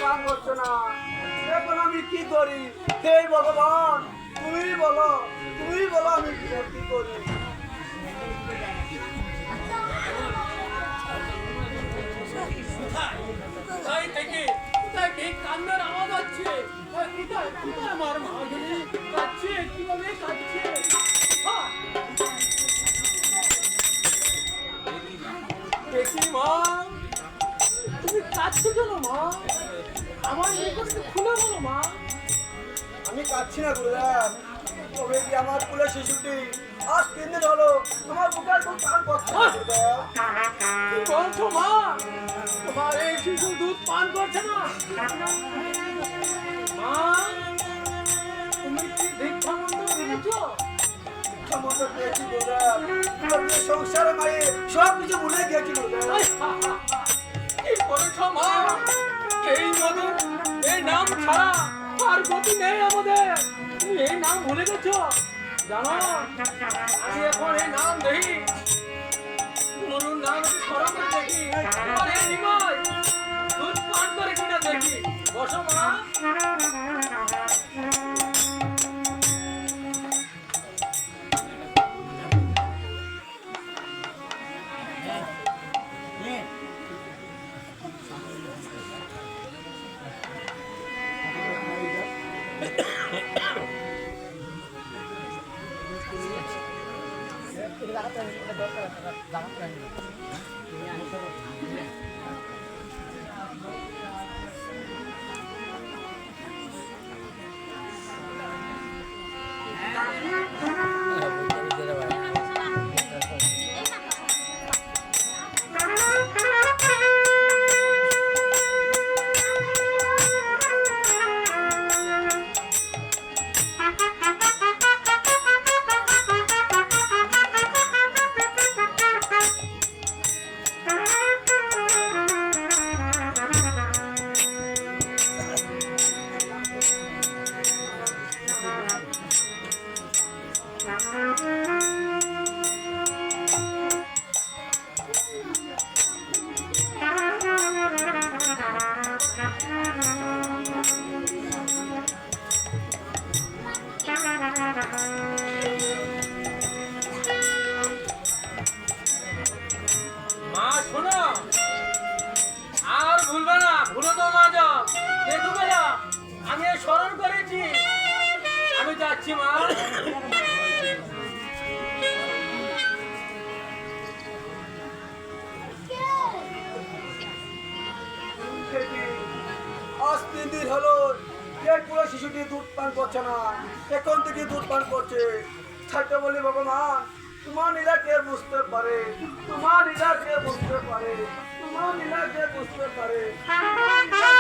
পান করছে না, এখন আমি কি করি? হে ভগবান, তুমি বলো আমি কি করি? কান্নার আওয়াজ হচ্ছে। আমার মা কাঁদছে, কিভাবে কাঁদছে? দেখি মা, তুমি কাঁদছো কেন মা? আমার নিকট খুলে বলো মা। আমি কাঁদছি না গুরুদেব, তবে কি আমার কুলে শিশুটি আজ 3 দিন হলো আমার বুকের দুধ পান করছে না গুরুদেব। কি বলছো মা? তোমার এই শিশু দুধ পান করছে না? মা, তুমি কি দীক্ষা মন্ত্র দিয়েছো? ক্ষমতা পেয়েছি গুরুদেব, আমি সংসারে মায়ে সব কিছু ভুলে গিয়েছি গুরুদেব। কি করেছো মা? এই মধু, এই নাম ছাড়া আর গতি নেই আমাদের। তুমি এই নাম ভুলে গেছো? জানো, আমি এখন এই নাম দেখি, গুরুর নাম স্মরণ করে দেখি, আর এই নিমাই দুধ পান করে কিনা দেখি। বসো মা। মা শোনো, আর ভুলবে না, ভুলো তো মা। যাও দেখো বেলা, আমি স্মরণ করেছি, আমি যাচ্ছি মা। আজ 3 দিন হলো এই কুলে শিশুটি দুধ পান করছে না, এখন থেকে দুধ পান করছে। ছাড়তে বলি ভগবান, তোমার লীলা কে বুঝতে পারে, তোমার লীলা কে বুঝতে পারে, তোমার লীলা কে বুঝতে পারে।